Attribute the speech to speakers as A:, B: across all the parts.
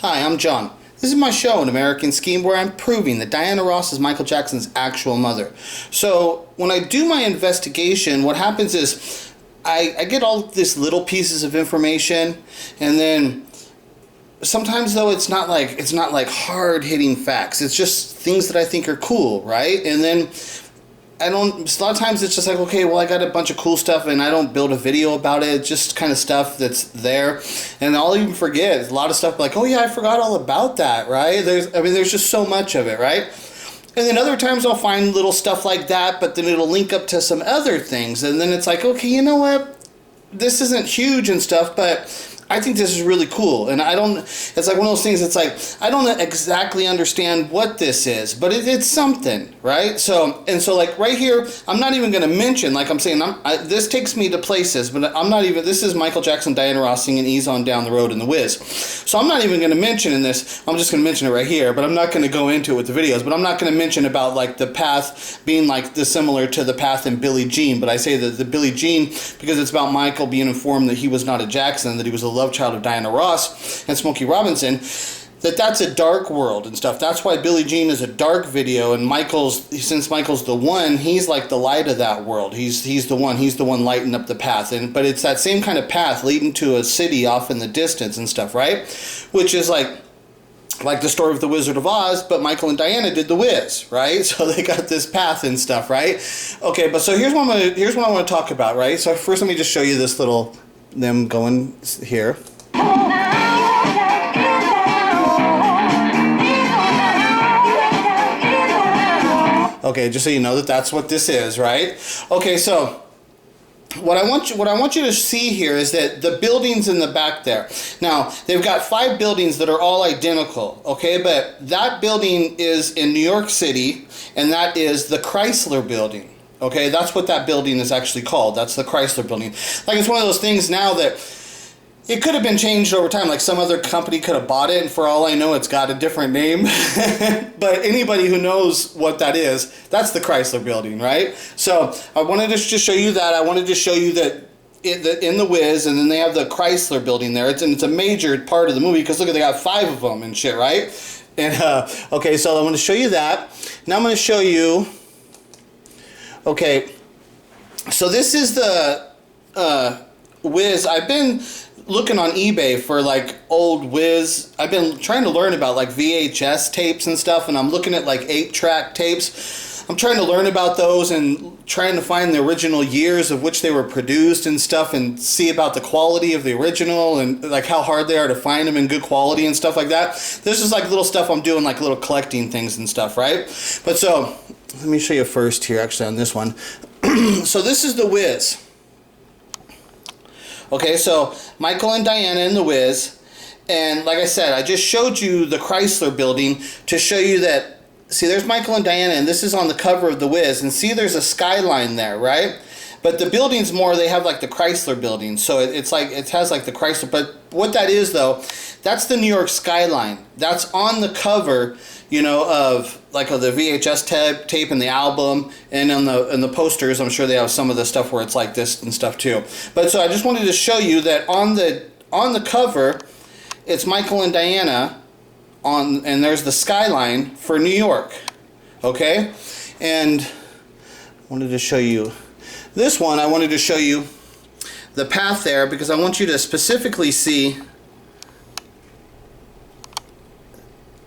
A: Hi, I'm John. This is my show, An American Scheme, where I'm proving that Diana Ross is Michael Jackson's actual mother. So when I do my investigation, what happens is I get all these little pieces of information, and then sometimes though it's not like hard-hitting facts. It's just things that I think are cool, right? And then a lot of times it's just like, okay, well, I got a bunch of cool stuff and I don't build a video about it, just kind of stuff that's there. And I'll even forget a lot of stuff like, oh yeah, I forgot all about that, right? There's just so much of it, right? And then other times I'll find little stuff like that, but then it'll link up to some other things. And then it's like, okay, you know what? This isn't huge and stuff, but I think this is really cool. And it's like one of those things, it's like, I don't exactly understand what this is, but it's something, right? So like right here, I'm not even going to mention, like I'm saying, this takes me to places, but I'm not even, this is Michael Jackson, Diana Ross singing Ease On Down the Road in the Wiz. So I'm not even going to mention in this, I'm just going to mention it right here, but I'm not going to go into it with the videos, but I'm not going to mention about like the path being like similar to the path in Billie Jean, but I say that the Billie Jean, because it's about Michael being informed that he was not a Jackson, that he was a love child of Diana Ross and Smokey Robinson, that's a dark world and stuff. That's why Billie Jean is a dark video, and since Michael's the one, he's like the light of that world. He's the one lighting up the path. But it's that same kind of path leading to a city off in the distance and stuff, right? Which is like the story of the Wizard of Oz, but Michael and Diana did the Wiz, right? So they got this path and stuff, right? Okay, but so here's what I want to talk about, right? So first let me just show you this little, them going here. Okay, just so you know that's what this is, right? Okay, so what I want you to see here is that the buildings in the back there. Now, they've got 5 buildings that are all identical, okay? But that building is in New York City, and that is the Chrysler Building, okay? That's what that building is actually called. That's the Chrysler Building. Like, it's one of those things now that it could have been changed over time. Like some other company could have bought it, and for all I know, it's got a different name. But anybody who knows what that is, that's the Chrysler Building, right? So I wanted to just show you that. I wanted to show you that in the Wiz, and then they have the Chrysler Building there. It's a major part of the movie because look, they got 5 of them and shit, right? And okay, so I'm going to show you that. Now I'm going to show you. Okay, so this is the Wiz. I've been looking on eBay for like old Wiz. I've been trying to learn about like VHS tapes and stuff, and I'm looking at like 8-track tapes. I'm trying to learn about those and trying to find the original years of which they were produced and stuff, and see about the quality of the original and like how hard they are to find them in good quality and stuff like that. This is like little stuff I'm doing, like little collecting things and stuff, right? But so let me show you first here actually on this one. So this is the Wiz. Okay, so Michael and Diana in the Wiz, and like I said, I just showed you the Chrysler Building to show you that, see, there's Michael and Diana, and this is on the cover of the Wiz, and see there's a skyline there, right? But the building's more, they have like the Chrysler Building, so it has like the Chrysler, but what that is though, that's the New York skyline. That's on the cover, you know, of the VHS tape and the album, and in the posters, I'm sure they have some of the stuff where it's like this and stuff too. But so I just wanted to show you that on the cover, it's Michael and Diana and there's the skyline for New York. Okay? And I wanted to show you this one. I wanted to show you the path there because I want you to specifically see.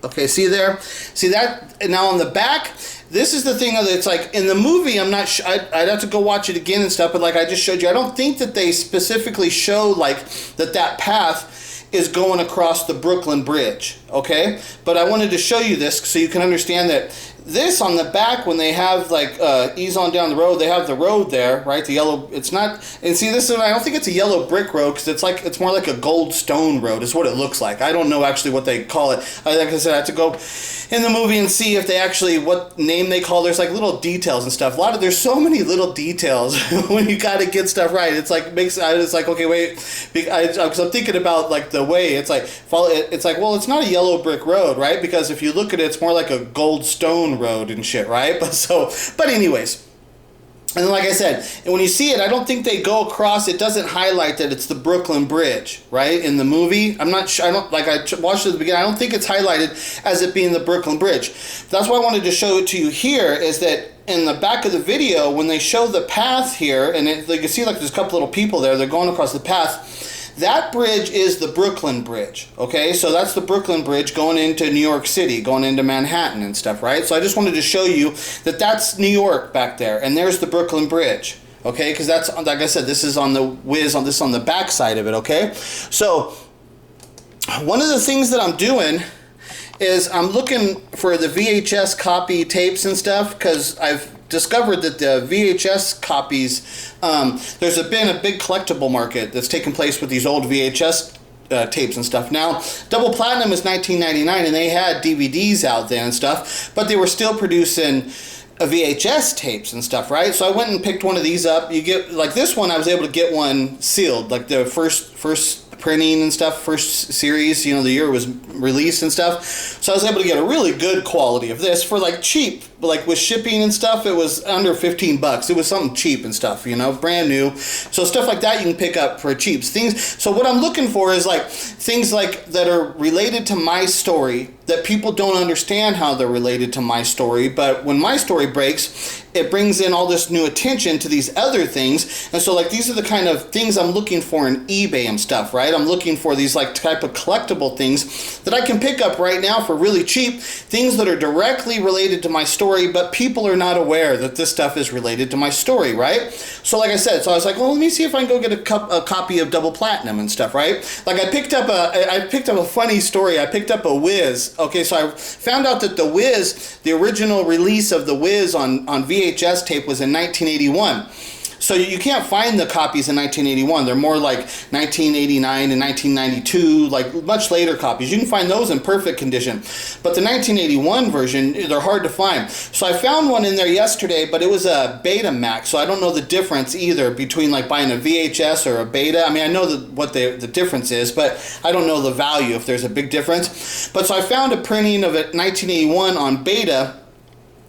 A: Okay, see there? See that? Now on the back, this is the thing that it's like in the movie, I'm not I'd have to go watch it again and stuff, but like I just showed you, I don't think that they specifically show like that path is going across the Brooklyn Bridge, okay? But I wanted to show you this so you can understand that this on the back, when they have like Ease On Down the Road, they have the road there, right? The yellow, it's not, and see this, I don't think it's a yellow brick road because it's more like a gold stone road is what it looks like. I don't know actually what they call it. Like I said, I have to go in the movie and see if they actually, what name they call, there's like little details and stuff. There's so many little details when you gotta get stuff right. It's like, it's like, okay, wait, because I'm thinking about like the way, it's like, well, it's not a yellow brick road, right? Because if you look at it, it's more like a gold stone road and shit, right? But anyways, And like I said, and when you see it, I don't think they go across. It doesn't highlight that it's the Brooklyn Bridge, right? In the movie, I'm not sure. I don't like. I watched it at the beginning. I don't think it's highlighted as it being the Brooklyn Bridge. That's why I wanted to show it to you here. Is that in the back of the video when they show the path here, and you can see like there's a couple little people there. They're going across the path. That bridge is the Brooklyn Bridge, okay? So that's the Brooklyn Bridge going into New York City, going into Manhattan and stuff, right? So I just wanted to show you that that's New York back there, and there's the Brooklyn Bridge, okay? Because that's, like I said, this is on the whiz, on this on the back side of it, okay? So one of the things that I'm doing is I'm looking for the VHS copy tapes and stuff, because I've discovered that the VHS copies, there's been a big collectible market that's taken place with these old VHS tapes and stuff. Now, Double Platinum is 1999, and they had DVDs out then and stuff, but they were still producing VHS tapes and stuff, right? So I went and picked one of these up. You get, like this one, I was able to get one sealed, like the first printing and stuff, first series, you know, the year it was released and stuff. So I was able to get a really good quality of this for like cheap, like with shipping and stuff. It was under 15 bucks. It was something cheap and stuff, you know, brand new. So stuff like that you can pick up for cheap things. So what I'm looking for is like things like that are related to my story, that people don't understand how they're related to my story, but when my story breaks, it brings in all this new attention to these other things. And so like these are the kind of things I'm looking for in eBay and stuff, right? I'm looking for these like type of collectible things that I can pick up right now for really cheap, things that are directly related to my story, but people are not aware that this stuff is related to my story, right? So like I said, so I was like, well, let me see if I can go get a copy of Double Platinum and stuff, right? Like I picked up a funny story. I picked up a Wiz. Okay, so I found out that the Wiz, the original release of the Wiz on VHS tape was in 1981. So you can't find the copies in 1981. They're more like 1989 and 1992, like much later copies. You can find those in perfect condition. But the 1981 version, they're hard to find. So I found one in there yesterday, but it was a Betamax. So I don't know the difference either between like buying a VHS or a Beta. I mean, I know what the difference is, but I don't know the value if there's a big difference. But so I found a printing of it 1981 on Beta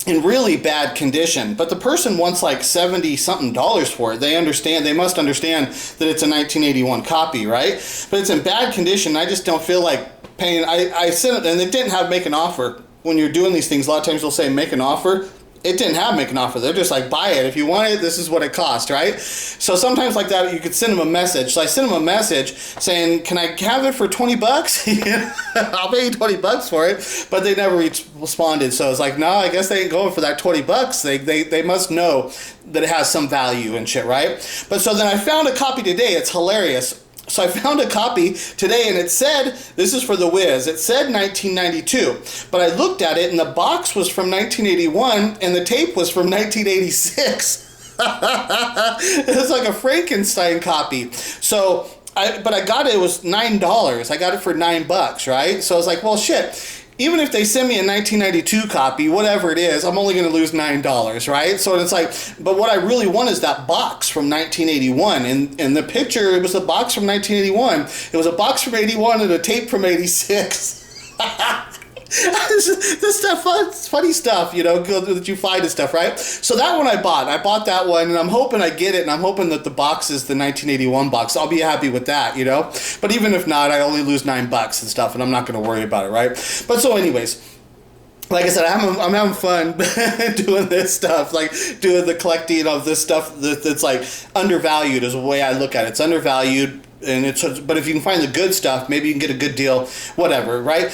A: in really bad condition, but the person wants like $70-something for it. They must understand that it's a 1981 copy, right? But it's in bad condition. I just don't feel like paying. I sent it, and it didn't have make an offer. When you're doing these things, a lot of times they'll say make an offer. It didn't have make an offer. They're just like, buy it. If you want it, this is what it cost, right? So sometimes like that, you could send them a message. So I sent them a message saying, can I have it for 20 bucks? I'll pay you 20 bucks for it. But they never responded. So I was like, no, I guess they ain't going for that 20 bucks. They must know that it has some value and shit, right? But so then I found a copy today. It's hilarious. So I found a copy today, and it said, this is for the Wiz, it said 1992, but I looked at it, and the box was from 1981, and the tape was from 1986. It was like a Frankenstein copy. So, but I got it, it was $9. I got it for $9, right? So I was like, well, shit. Even if they send me a 1992 copy, whatever it is, I'm only going to lose $9, right? So it's like, but what I really want is that box from 1981. And the picture, it was a box from 1981. It was a box from 81 and a tape from 86. This stuff, it's funny stuff, you know, that you find and stuff, right? So that one I bought that one, and I'm hoping I get it, and I'm hoping that the box is the 1981 box. I'll be happy with that, you know? But even if not, I only lose $9 and stuff, and I'm not going to worry about it, right? But so anyways, like I said, I'm having fun doing this stuff, like doing the collecting of this stuff that's like undervalued is the way I look at it. It's undervalued, and but if you can find the good stuff, maybe you can get a good deal, whatever, right?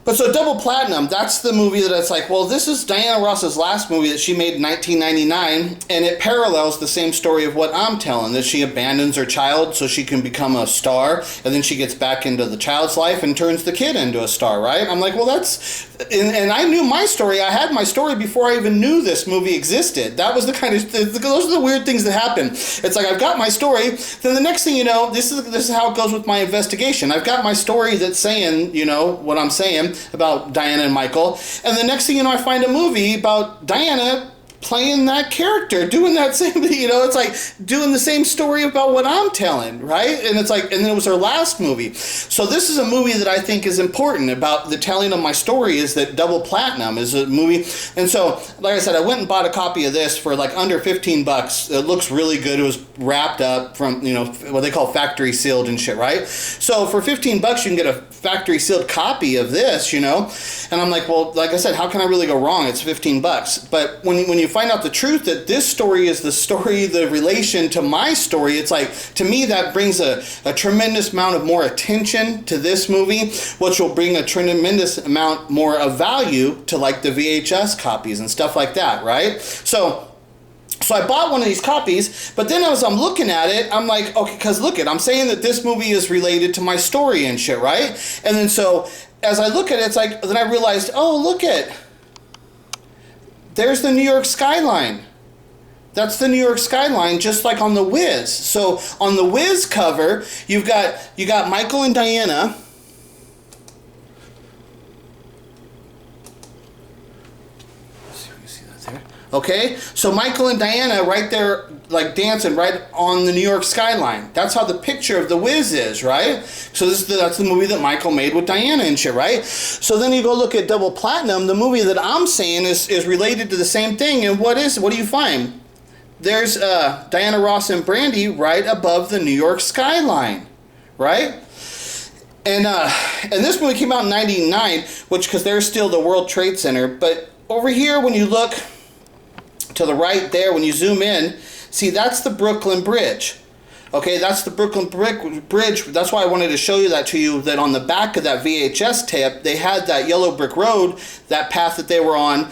A: But so Double Platinum, that's the movie that it's like, well, this is Diana Ross's last movie that she made in 1999, and it parallels the same story of what I'm telling, that she abandons her child so she can become a star, and then she gets back into the child's life and turns the kid into a star, right? I'm like, well, that's... And I knew my story. I had my story before I even knew this movie existed. That was the kind of... Those are the weird things that happen. It's like, I've got my story, then the next thing you know, this is how it goes with my investigation. I've got my story that's saying, you know, what I'm saying about Diana and Michael, and the next thing you know, I find a movie about Diana playing that character, doing that same, you know, it's like doing the same story about what I'm telling, right? And it's like, and then it was her last movie. So this is a movie that I think is important about the telling of my story, is that Double Platinum is a movie. And so, like I said, I went and bought a copy of this for like under 15 bucks. It looks really good. It was wrapped up from, you know, what they call factory sealed and shit, right? So for 15 bucks, you can get a factory sealed copy of this, you know? And I'm like, well, like I said, how can I really go wrong? It's 15 bucks. But when you find out the truth that this story is the story, the relation to my story, it's like, to me, that brings a tremendous amount of more attention to this movie, which will bring a tremendous amount more of value to like the VHS copies and stuff like that, right? So I bought one of these copies, but then as I'm looking at it, I'm like, okay, because look I'm saying that this movie is related to my story and shit, right? And then so as I look at it, it's like, then I realized, oh, look there's the New York skyline. That's the New York skyline, just like on the Wiz. So on the Wiz cover, you got Michael and Diana. Okay, so Michael and Diana right there, like dancing right on the New York skyline. That's how the picture of the Wiz is, right? So that's the movie that Michael made with Diana and shit, right? So then you go look at Double Platinum. The movie that I'm saying is related to the same thing. And what do you find? There's Diana Ross and Brandy right above the New York skyline, right? And this movie came out in '99, which because there's still the World Trade Center. But over here, when you look to the right there, when you zoom in, see, that's the Brooklyn Bridge. Okay, that's the Brooklyn Bridge. That's why I wanted to show you that to you, that on the back of that VHS tape, they had that yellow brick road, that path that they were on,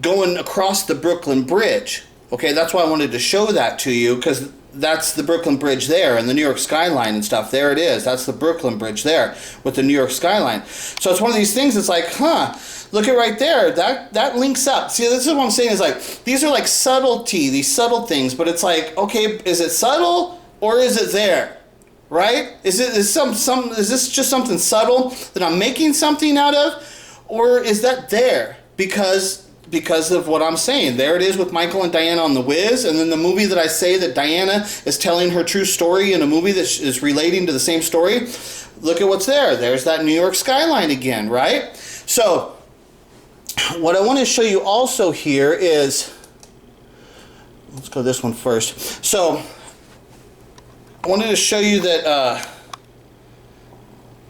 A: going across the Brooklyn Bridge. Okay, that's why I wanted to show that to you, because that's the Brooklyn Bridge there, and the New York skyline and stuff. There it is. That's the Brooklyn Bridge there with the New York skyline. So it's one of these things. It's like, huh, look at right there. That links up. See, this is what I'm saying, is like, these are like subtlety, these subtle things, but it's like, okay, is it subtle or is it there? Right? Is this just something subtle that I'm making something out of, or is that there because of what I'm saying? There it is with Michael and Diana on the Wiz, and then the movie that I say that Diana is telling her true story in a movie that is relating to the same story. Look at what's there. There's that New York skyline again, right? So what I want to show you also here is, let's go this one first. So I wanted to show you that,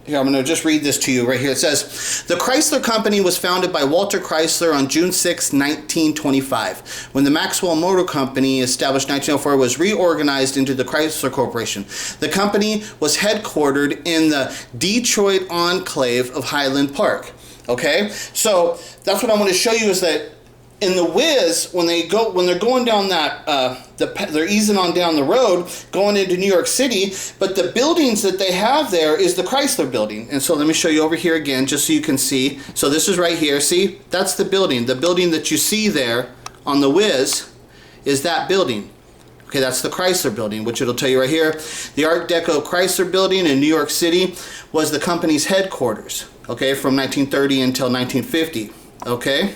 A: here, I'm going to just read this to you right here. It says, the Chrysler Company was founded by Walter Chrysler on June 6, 1925. When the Maxwell Motor Company, established 1904, was reorganized into the Chrysler Corporation. The company was headquartered in the Detroit enclave of Highland Park. Okay, so that's what I want to show you, is that in the Wiz, when they're going down that, they're easing on down the road, going into New York City, but the buildings that they have there is the Chrysler Building. And so let me show you over here again, just so you can see. So this is right here, see? That's the building. The building that you see there on the Wiz is that building. Okay, that's the Chrysler Building, which it'll tell you right here. The Art Deco Chrysler Building in New York City was the company's headquarters, okay, from 1930 until 1950, okay?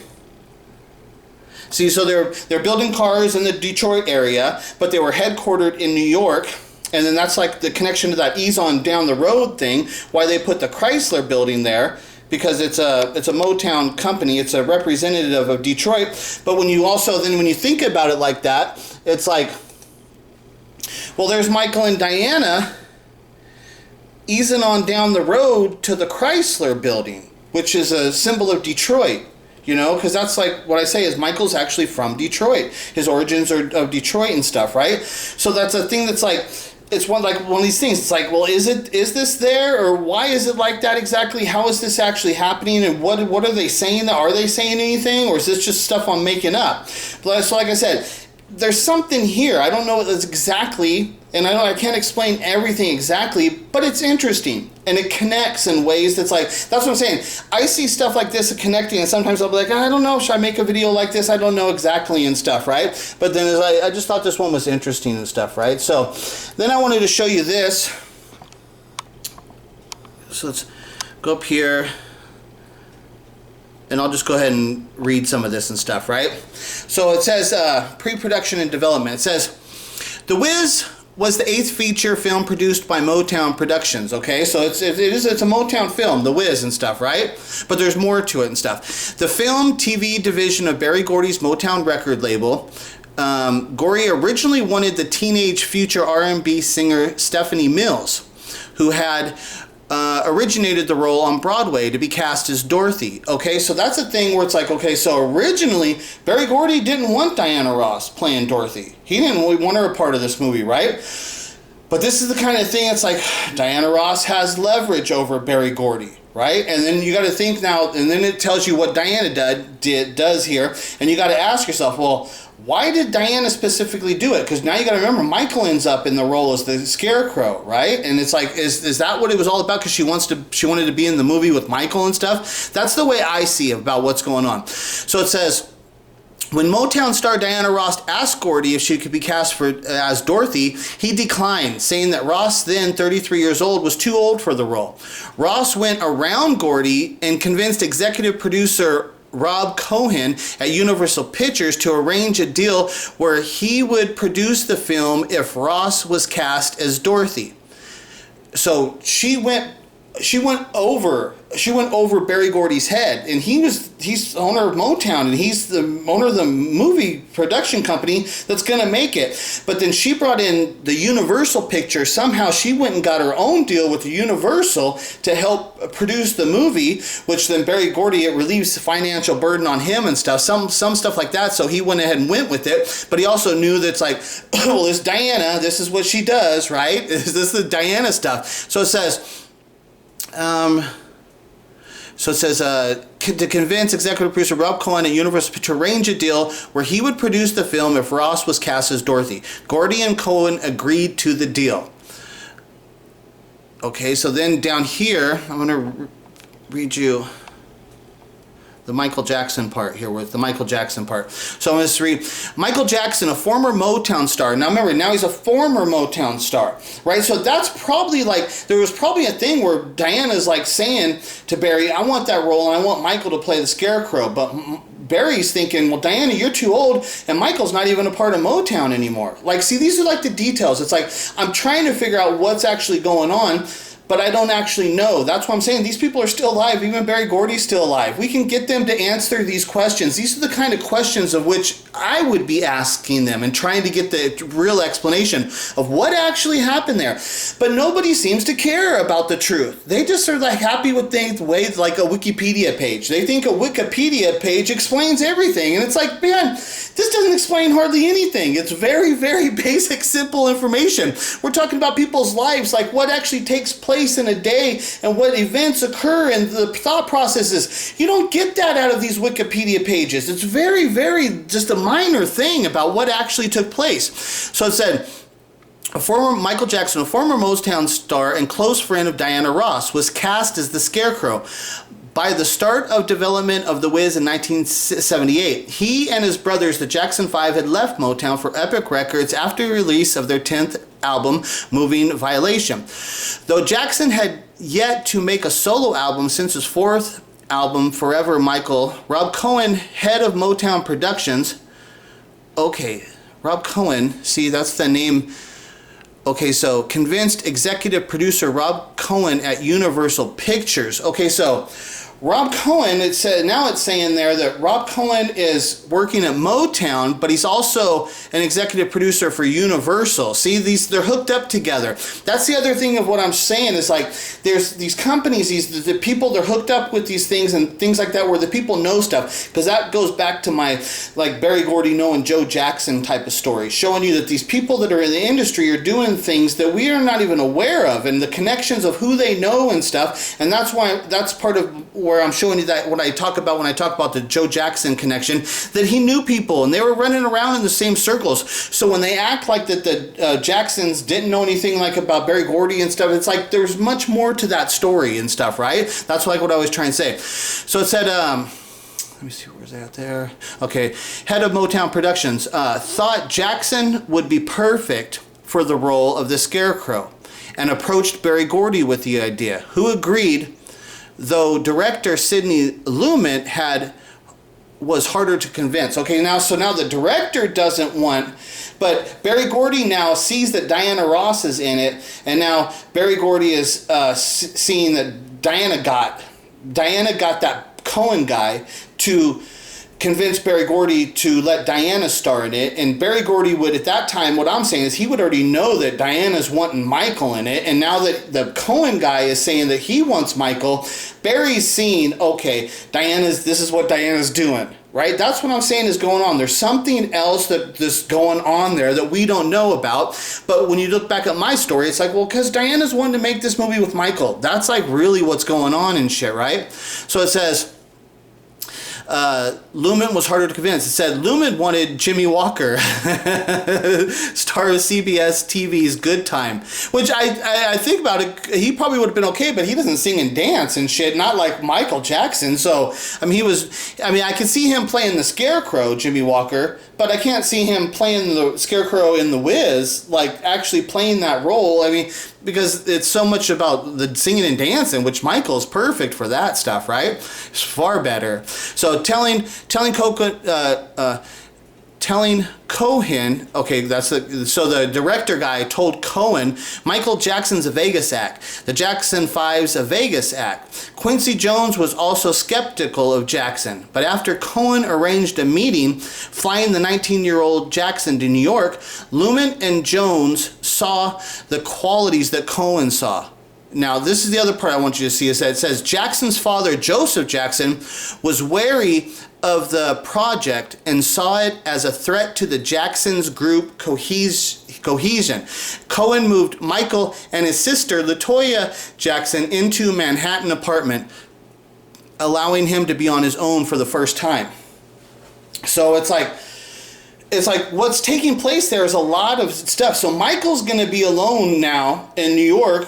A: See, so they're building cars in the Detroit area, but they were headquartered in New York, and then that's like the connection to that ease on down the road thing, why they put the Chrysler Building there, because it's a Motown company, it's a representative of Detroit. But when you also, then when you think about it like that, it's like, well, there's Michael and Diana easing on down the road to the Chrysler Building, which is a symbol of Detroit. You know, because that's like what I say is Michael's actually from Detroit. His origins are of Detroit and stuff, right? So that's a thing that's like, it's one of these things. It's like, well, is this there, or why is it like that exactly? How is this actually happening, and what are they saying? Are they saying anything, or is this just stuff I'm making up? But so like I said, there's something here. I don't know what that's exactly, and I can't explain everything exactly, but it's interesting. And it connects in ways that's like, that's what I'm saying. I see stuff like this connecting, and sometimes I'll be like, I don't know, should I make a video like this? I don't know exactly and stuff, right? But then I just thought this one was interesting and stuff, right? So then I wanted to show you this. So let's go up here. and I'll just go ahead and read some of this and stuff, right? So it says pre-production and development. It says, The Wiz was the 8th feature film produced by Motown Productions, okay? So it's a Motown film, The Wiz and stuff, right? But there's more to it and stuff. The film TV division of Berry Gordy's Motown record label. Gordy originally wanted the teenage future R&B singer Stephanie Mills, who had originated the role on Broadway, to be cast as Dorothy. Okay, so that's a thing where it's like, okay, so originally Berry Gordy didn't want Diana Ross playing Dorothy. He didn't want her a part of this movie, right? But this is the kind of thing, it's like Diana Ross has leverage over Berry Gordy, right? And then you got to think now, and then it tells you what Diana does here, and you got to ask yourself, well, why did Diana specifically do it? Because now you got to remember, Michael ends up in the role as the Scarecrow, right? And it's like, is that what it was all about? Because she wanted to be in the movie with Michael and stuff. That's the way I see about what's going on. So it says, when Motown star Diana Ross asked Gordy if she could be cast as Dorothy, he declined, saying that Ross, then 33 years old, was too old for the role. Ross went around Gordy and convinced executive producer Rob Cohen at Universal Pictures to arrange a deal where he would produce the film if Ross was cast as Dorothy. So she went over Berry Gordy's head, and he's the owner of Motown, and he's the owner of the movie production company that's gonna make it. But then she brought in the Universal picture. Somehow she went and got her own deal with the Universal to help produce the movie, which then Berry Gordy, it relieves the financial burden on him and stuff, some stuff like that. So he went ahead and went with it. But he also knew that it's like, well, it's Diana, this is what she does, right? This is the Diana stuff. So it says, to convince executive producer Rob Cohen at Universal to arrange a deal where he would produce the film if Ross was cast as Dorothy. Gordy and Cohen agreed to the deal. Okay, so then down here, I'm going to read you the Michael Jackson part here, with the Michael Jackson part. So I'm going to read, Michael Jackson, a former Motown star. Now remember, now he's a former Motown star, right? So that's probably like, there was probably a thing where Diana's like saying to Berry, I want that role and I want Michael to play the Scarecrow. But Berry's thinking, well, Diana, you're too old, and Michael's not even a part of Motown anymore. Like, see, these are like the details. It's like, I'm trying to figure out what's actually going on, but I don't actually know. That's what I'm saying. These people are still alive. Even Berry Gordy's still alive. We can get them to answer these questions. These are the kind of questions of which I would be asking them and trying to get the real explanation of what actually happened there. But nobody seems to care about the truth. They just are like happy with things like a Wikipedia page. They think a Wikipedia page explains everything. And it's like, man, this doesn't explain hardly anything. It's very, very basic, simple information. We're talking about people's lives, like what actually takes place in a day and what events occur and the thought processes. You don't get that out of these Wikipedia pages. It's very, very just a minor thing about what actually took place. So it said, Michael Jackson, a former Motown star and close friend of Diana Ross, was cast as the Scarecrow. By the start of development of The Wiz in 1978, he and his brothers, the Jackson 5, had left Motown for Epic Records after the release of their 10th album, Moving Violation. Though Jackson had yet to make a solo album since his 4th album, Forever Michael, Rob Cohen, head of Motown Productions, okay, Rob Cohen, see, that's the name. Okay, so convinced executive producer Rob Cohen at Universal Pictures. Okay, so Rob Cohen, it said, now it's saying there that Rob Cohen is working at Motown, but he's also an executive producer for Universal. See, they're hooked up together. That's the other thing of what I'm saying is like, there's these companies, the people, they're hooked up with these things and things like that where the people know stuff. Because that goes back to my, like, Berry Gordy knowing Joe Jackson type of story, showing you that these people that are in the industry are doing things that we are not even aware of, and the connections of who they know and stuff. And that's why, that's part of where I'm showing you that when I talk about the Joe Jackson connection, that he knew people and they were running around in the same circles. So when they act like that the Jacksons didn't know anything like about Berry Gordy and stuff, it's like there's much more to that story and stuff, right? That's like what I was trying to say. So it said, let me see, where's that there? Okay, head of Motown Productions thought Jackson would be perfect for the role of the Scarecrow and approached Berry Gordy with the idea, who agreed though director Sidney Lumet was harder to convince. Okay, now the director doesn't want, but Berry Gordy now sees that Diana Ross is in it, and now Berry Gordy is seeing that Diana got that Cohen guy to convince Berry Gordy to let Diana star in it. And Berry Gordy would, at that time, what I'm saying is he would already know that Diana's wanting Michael in it, and now that the Cohen guy is saying that he wants Michael, Barry's seeing, okay, this is what Diana's doing, right? That's what I'm saying is going on. There's something else that's going on there that we don't know about. But when you look back at my story, it's like, well, because Diana's wanting to make this movie with Michael. That's like really what's going on and shit, right? So it says, Lumet was harder to convince. It said Lumet wanted Jimmy Walker, star of CBS TV's Good Time, which I think about it, he probably would have been okay, but he doesn't sing and dance and shit, not like Michael Jackson. So I can see him playing the Scarecrow, Jimmy Walker, but I can't see him playing the Scarecrow in The Wiz, like actually playing that role. I mean, because it's so much about the singing and dancing, which Michael's perfect for that stuff, right? It's far better. So telling Cohen, okay, so the director guy told Cohen, Michael Jackson's a Vegas act. The Jackson 5's a Vegas act. Quincy Jones was also skeptical of Jackson, but after Cohen arranged a meeting flying the 19-year-old Jackson to New York, Lumet and Jones saw the qualities that Cohen saw. Now, this is the other part I want you to see, is that it says Jackson's father, Joseph Jackson, was wary of the project and saw it as a threat to the Jackson's group cohesion. Cohen moved Michael and his sister, LaToya Jackson, into a Manhattan apartment, allowing him to be on his own for the first time. So it's like what's taking place there is a lot of stuff. So Michael's going to be alone now in New York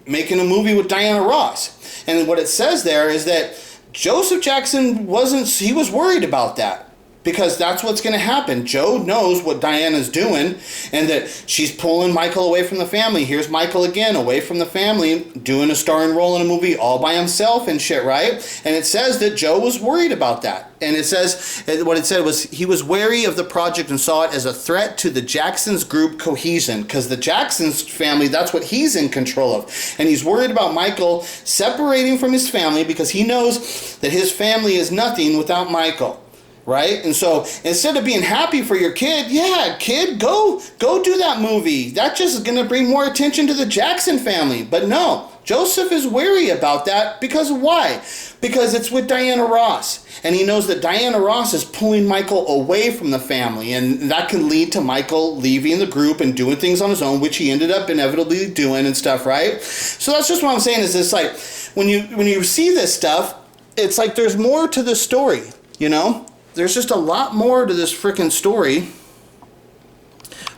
A: making a movie with Diana Ross. And what it says there is that Joseph Jackson he was worried about that, because that's what's going to happen. Joe knows what Diana's doing and that she's pulling Michael away from the family. Here's Michael again, away from the family, doing a starring role in a movie all by himself and shit, right? And it says that Joe was worried about that. And it says, what it said was, he was wary of the project and saw it as a threat to the Jackson's group cohesion, because the Jackson's family, that's what he's in control of. And he's worried about Michael separating from his family because he knows that his family is nothing without Michael. Right? And so instead of being happy for your kid, yeah, kid, go do that movie. That just is going to bring more attention to the Jackson family. But no, Joseph is wary about that because why? Because it's with Diana Ross. And he knows that Diana Ross is pulling Michael away from the family. And that can lead to Michael leaving the group and doing things on his own, which he ended up inevitably doing and stuff, right? So that's just what I'm saying, is this like, when you see this stuff, it's like there's more to the story, you know? There's just a lot more to this freaking story.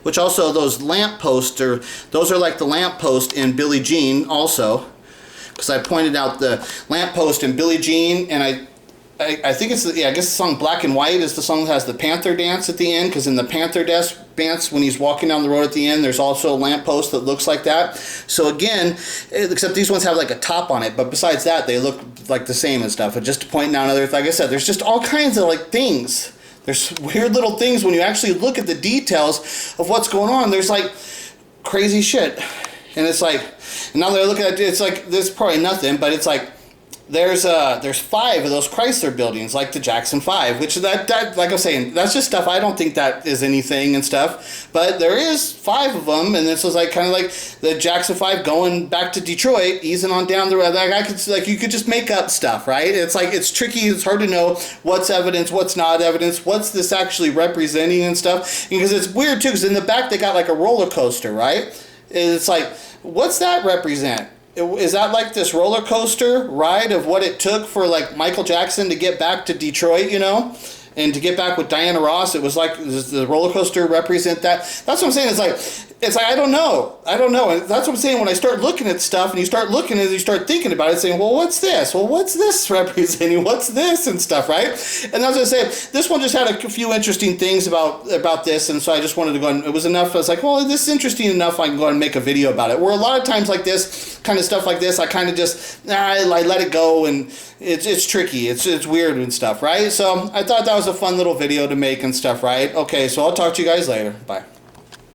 A: Which also, those lampposts those are like the lamppost in Billie Jean also. Because I pointed out the lamppost in Billie Jean, and I think it's, I guess the song Black and White is the song that has the Panther dance at the end, because in the Panther dance, when he's walking down the road at the end, there's also a lamppost that looks like that. So again, except these ones have like a top on it, but besides that, they look like the same and stuff. But just to point out another, like I said, there's just all kinds of like things. There's weird little things when you actually look at the details of what's going on. There's like crazy shit. And it's like, now that I look at it, it's like, there's probably nothing, but it's like, there's 5 of those Chrysler buildings, like the Jackson 5, which that like I was saying, that's just stuff. I don't think that is anything and stuff, but there is 5 of them, and this was like kind of like the Jackson 5 going back to Detroit, easing on down the road. Like you could just make up stuff, right? It's like, it's tricky. It's hard to know what's evidence, what's not evidence, what's this actually representing and stuff, because it's weird too. Because in the back they got like a roller coaster, right? It's like, what's that represent? Is that like this roller coaster ride of what it took for like Michael Jackson to get back to Detroit, you know, and to get back with Diana Ross? It was like, does the roller coaster represent that? That's what I'm saying. It's like I don't know, and that's what I'm saying. When I start looking at stuff, and you start looking at it, you start thinking about it, saying, well, what's this? Well, what's this representing? What's this and stuff, right? And as I say, this one just had a few interesting things about this, and so I just wanted to go and it was enough. I was like, well, this is interesting enough. I can go and make a video about it. Where a lot of times like this, kind of stuff like this, I kind of just, I let it go, and it's tricky. It's weird and stuff, right? So I thought that was a fun little video to make and stuff, right? Okay, so I'll talk to you guys later. Bye.